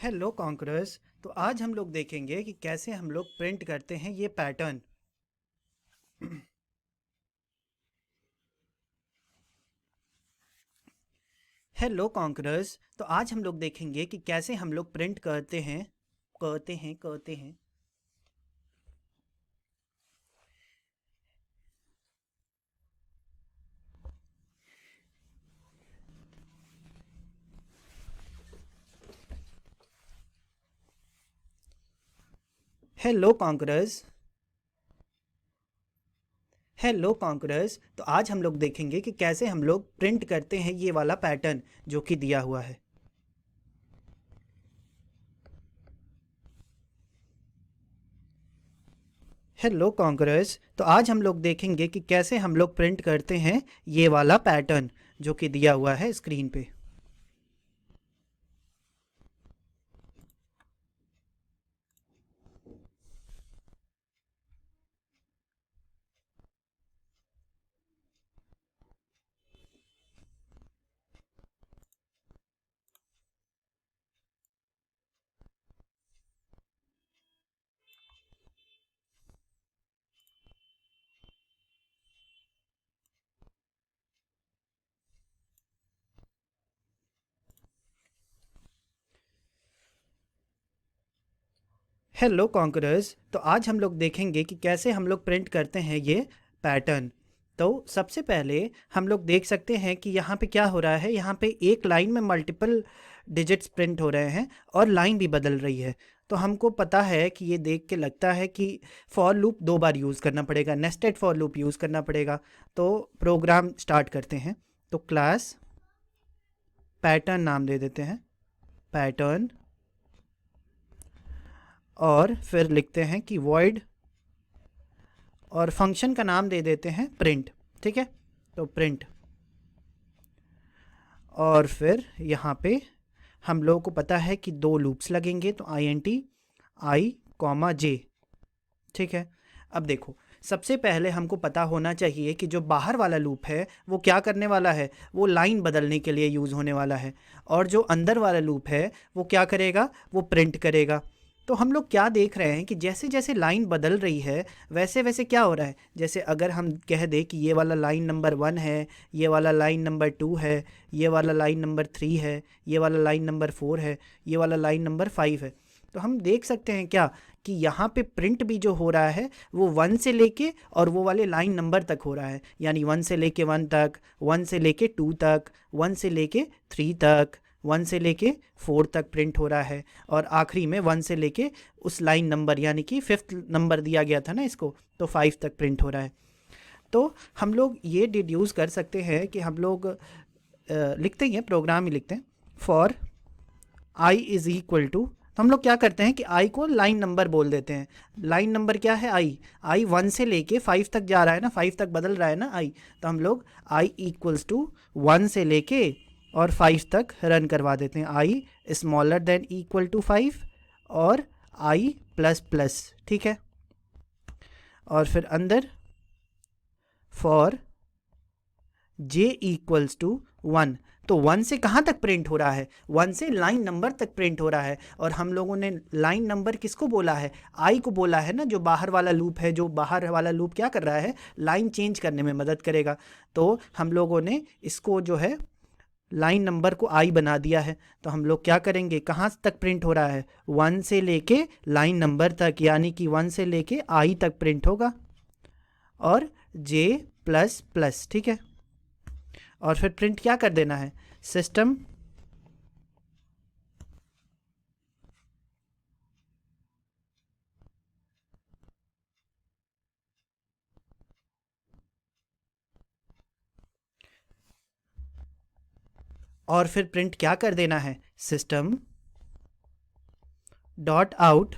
Hello conquerors. तो आज हम लोग देखेंगे कि कैसे हम लोग प्रिंट करते हैं ये पैटर्न। Hello conquerors. तो आज हम लोग देखेंगे कि कैसे हम लोग प्रिंट करते हैं। Hello conquerors. Hello conquerors. तो आज हम लोग देखेंगे कि कैसे हम लोग प्रिंट करते हैं ये वाला पैटर्न जो कि दिया हुआ है। Hello conquerors. तो आज हम लोग देखेंगे कि कैसे हम लोग प्रिंट करते हैं ये वाला पैटर्न जो कि दिया हुआ है स्क्रीन पे। Hello conquerors. तो आज हम लोग देखेंगे कि कैसे हम लोग प्रिंट करते हैं ये पैटर्न। तो सबसे पहले हम लोग देख सकते हैं कि यहाँ पे क्या हो रहा है। यहाँ पे एक लाइन में मल्टीपल डिजिट्स प्रिंट हो रहे हैं और लाइन भी बदल रही है। तो हमको पता है कि ये देख के लगता है कि फॉर लूप 2 बार यूज़ करना पड़ेगा, नेस्टेड फॉर लूप यूज़ करना पड़ेगा। तो प्रोग्राम स्टार्ट करते हैं। तो क्लास पैटर्न नाम दे देते हैं, पैटर्न, और फिर लिखते हैं कि void, और फंक्शन का नाम दे देते हैं प्रिंट। ठीक है, तो प्रिंट। और फिर यहाँ पे हम लोगों को पता है कि 2 लूप्स लगेंगे, तो i, ठीक है। अब देखो, सबसे पहले हमको पता होना चाहिए कि जो बाहर वाला लूप है वो क्या करने वाला है, वो लाइन बदलने के लिए यूज़ होने वाला है। और जो अंदर वाला लूप है वो क्या करेगा, वो प्रिंट करेगा। तो हम लोग क्या देख रहे हैं कि जैसे जैसे लाइन बदल रही है वैसे वैसे क्या हो रहा है। जैसे अगर हम कह दें कि ये वाला लाइन नंबर 1 है, ये वाला लाइन नंबर 2 है, ये वाला लाइन नंबर 3 है, ये वाला लाइन नंबर 4 है, ये वाला लाइन नंबर 5 है, तो हम देख सकते हैं क्या कि यहाँ पे प्रिंट भी जो हो रहा है वो 1 से लेके और वो वाले लाइन नंबर तक हो रहा है। यानी 1 से लेके 1 तक, 1 से लेके 2 तक, 1 से लेके 3 तक, 1 से लेके 4 तक प्रिंट हो रहा है, और आखिरी में 1 से लेके उस लाइन नंबर यानी कि 5th नंबर दिया गया था ना इसको, तो 5 तक प्रिंट हो रहा है। तो हम लोग ये डिड्यूस कर सकते हैं कि हम लोग लिखते ही हैं, प्रोग्राम ही लिखते हैं, for I is equal to, तो हम लोग क्या करते हैं कि आई को लाइन नंबर बोल देते हैं। लाइन नंबर क्या है, आई 1 से लेके 5 तक जा रहा है ना, 5 तक बदल रहा है ना आई, तो हम लोग आई इक्वल्स टू 1 से लेके और 5 तक रन करवा देते हैं। आई स्मॉलर देन इक्वल टू 5 और आई प्लस प्लस, ठीक है। और फिर अंदर फॉर जे इक्वल्स टू 1, तो 1 से कहाँ तक प्रिंट हो रहा है, 1 से लाइन नंबर तक प्रिंट हो रहा है। और हम लोगों ने लाइन नंबर किसको बोला है, आई को बोला है ना, जो बाहर वाला लूप है। जो बाहर वाला लूप क्या कर रहा है, लाइन चेंज करने में मदद करेगा। तो हम लोगों ने इसको जो है लाइन नंबर को आई बना दिया है। तो हम लोग क्या करेंगे, कहाँ तक प्रिंट हो रहा है, 1 से लेके लाइन नंबर तक, यानी कि 1 से लेके आई तक प्रिंट होगा, और जे प्लस प्लस, ठीक है। और फिर प्रिंट क्या कर देना है, सिस्टम और फिर प्रिंट क्या कर देना है, system dot out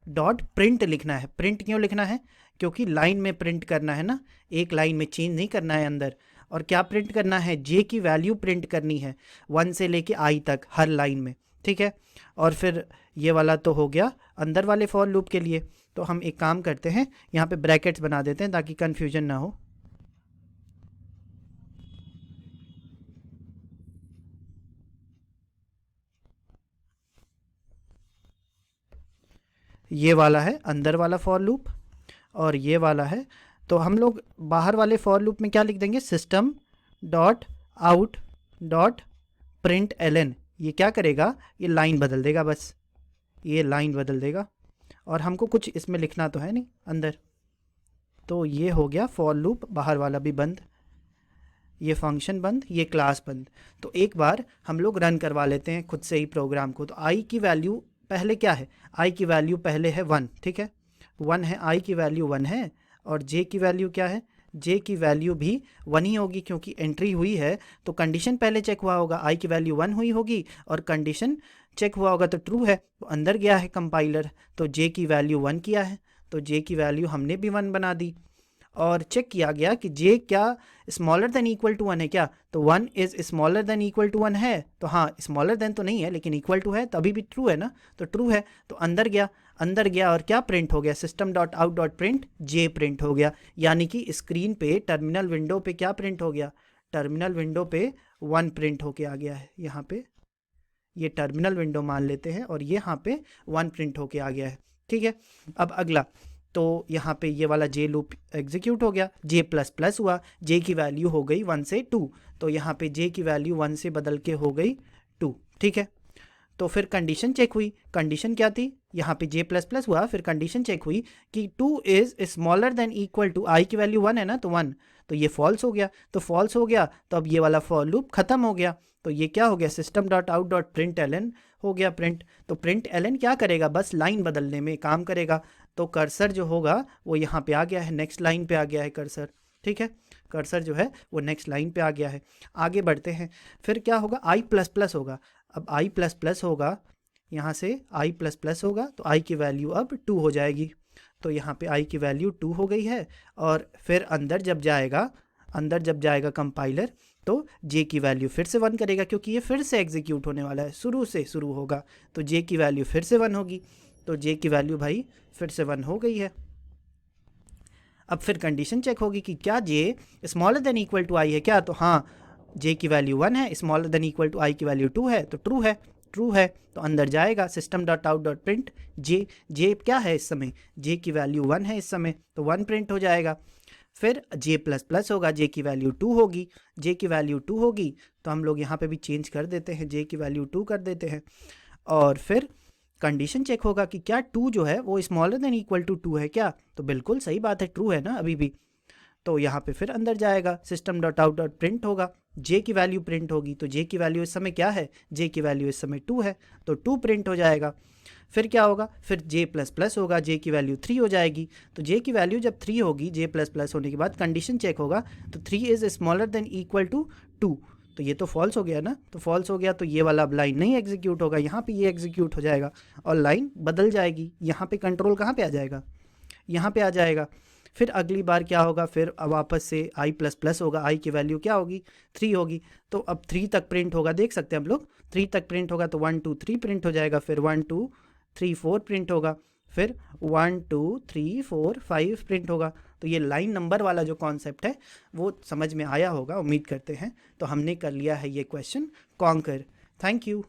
dot print लिखना है। प्रिंट क्यों लिखना है, क्योंकि लाइन में प्रिंट करना है ना, एक लाइन में चेंज नहीं करना है अंदर। और क्या प्रिंट करना है, जे की वैल्यू प्रिंट करनी है 1 से लेके आई तक हर लाइन में, ठीक है। और फिर ये वाला तो हो गया अंदर वाले फॉर लूप के लिए। तो हम एक काम करते हैं, यहाँ पे ब्रैकेट्स बना देते हैं ताकि कन्फ्यूजन ना हो। ये वाला है अंदर वाला फॉर लूप और ये वाला है, तो हम लोग बाहर वाले फॉर लूप में क्या लिख देंगे, system dot out dot println. ये क्या करेगा, ये लाइन बदल देगा, बस ये लाइन बदल देगा और हमको कुछ इसमें लिखना तो है नहीं अंदर। तो ये हो गया फॉर लूप, बाहर वाला भी बंद, ये फंक्शन बंद, ये क्लास बंद। तो एक बार हम लोग रन करवा लेते हैं खुद से ही प्रोग्राम को। तो आई की वैल्यू पहले क्या है, आई की वैल्यू पहले है 1, ठीक है 1 है, आई की वैल्यू 1 है। और जे की वैल्यू क्या है, जे की वैल्यू भी 1 ही होगी क्योंकि एंट्री हुई है तो कंडीशन पहले चेक हुआ होगा, आई की वैल्यू 1 हुई होगी और कंडीशन चेक हुआ होगा तो ट्रू है, तो अंदर गया है कंपाइलर, तो जे की वैल्यू 1 किया है, तो जे की वैल्यू हमने भी 1 बना दी। और चेक किया गया कि जे क्या स्मॉलर देन इक्वल टू 1 है क्या, तो 1 is smaller than equal to 1 है, तो हाँ स्मॉलर देन तो नहीं है लेकिन इक्वल टू है, तो अभी भी ट्रू है ना, तो ट्रू है। तो अंदर गया और क्या प्रिंट हो गया, system dot out dot print J print हो गया। यानी कि स्क्रीन पे टर्मिनल विंडो पे क्या प्रिंट हो गया, टर्मिनल विंडो पे 1 प्रिंट होके आ गया है। यहाँ पे ये टर्मिनल विंडो मान लेते हैं और ये यहाँ पे 1 प्रिंट होके आ गया है, ठीक है। अब अगला, तो यहाँ पे ये वाला जे लूप एग्जीक्यूट हो गया, जे प्लस प्लस हुआ, जे की वैल्यू हो गई 1 से 2, तो यहाँ पे जे की वैल्यू 1 से बदल के हो गई 2, ठीक है। तो फिर कंडीशन चेक हुई, कंडीशन क्या थी, यहाँ पे जे प्लस प्लस हुआ, फिर कंडीशन चेक हुई कि 2 is smaller than equal to, I की वैल्यू 1 है ना, तो 1, तो ये फॉल्स हो गया, तो फॉल्स हो गया तो अब ये वाला फॉर लूप खत्म हो गया। तो ये क्या हो गया, system dot out dot println हो गया प्रिंट। तो प्रिंट एलन क्या करेगा, बस लाइन बदलने में काम करेगा। तो कर्सर जो होगा वो यहाँ पे आ गया है, नेक्स्ट लाइन पे आ गया है कर्सर, ठीक है, कर्सर जो है वो नेक्स्ट लाइन पे आ गया है। आगे बढ़ते हैं, फिर क्या होगा, आई प्लस प्लस होगा। अब आई प्लस प्लस होगा, यहाँ से आई प्लस प्लस होगा तो आई की वैल्यू अब 2 हो जाएगी। तो यहाँ पे आई की वैल्यू 2 हो गई है और फिर अंदर जब जाएगा कंपाइलर तो जे की वैल्यू फिर से 1 करेगा क्योंकि ये फिर से एग्जीक्यूट होने वाला है, शुरू होगा, तो जे की वैल्यू फिर से 1 होगी। तो जे की वैल्यू भाई फिर से 1 हो गई है। अब फिर कंडीशन चेक होगी कि क्या जे स्मॉलर देन इक्वल टू आई है क्या, तो हाँ जे की वैल्यू 1 है, smaller than equal to I की वैल्यू 2 है, तो ट्रू है तो अंदर जाएगा system dot out dot print J क्या है इस समय, जे की वैल्यू 1 है इस समय, तो 1 प्रिंट हो जाएगा। फिर जे प्लस प्लस होगा, जे की वैल्यू 2 होगी, जे की वैल्यू 2 होगी तो हम लोग यहाँ पे भी चेंज कर देते हैं, जे की वैल्यू 2 कर देते हैं। और फिर कंडीशन चेक होगा कि क्या 2 जो है वो स्मॉलर देन इक्वल टू 2 है क्या, तो बिल्कुल सही बात है, ट्रू है ना अभी भी। तो यहाँ पे फिर अंदर जाएगा system dot out dot print होगा, जे की वैल्यू प्रिंट होगी, तो जे की वैल्यू इस समय क्या है, जे की वैल्यू इस समय 2 है, तो 2 प्रिंट हो जाएगा। फिर क्या होगा, फिर जे प्लस प्लस होगा, जे की वैल्यू 3 हो जाएगी, तो जे की वैल्यू जब 3 होगी, जे प्लस प्लस होने के बाद कंडीशन चेक होगा तो 3 is smaller than equal to 2, तो ये तो फॉल्स हो गया ना, तो फॉल्स हो गया तो ये वाला अब लाइन नहीं एग्जीक्यूट होगा, यहाँ पे ये एग्जीक्यूट हो जाएगा और लाइन बदल जाएगी। यहाँ पे कंट्रोल कहाँ पे आ जाएगा, यहाँ पे आ जाएगा। फिर अगली बार क्या होगा, फिर वापस से आई प्लस प्लस होगा, आई की वैल्यू क्या होगी 3 होगी, तो अब 3 तक प्रिंट होगा, देख सकते हैं हम लोग 3 तक प्रिंट होगा तो 1 2 3 प्रिंट हो जाएगा, फिर 1 2 3 4 प्रिंट होगा, फिर 1 2 3 4 5 प्रिंट होगा। तो ये लाइन नंबर वाला जो कॉन्सेप्ट है वो समझ में आया होगा, उम्मीद करते हैं। तो हमने कर लिया है ये क्वेश्चन कॉन्कर। Thank you.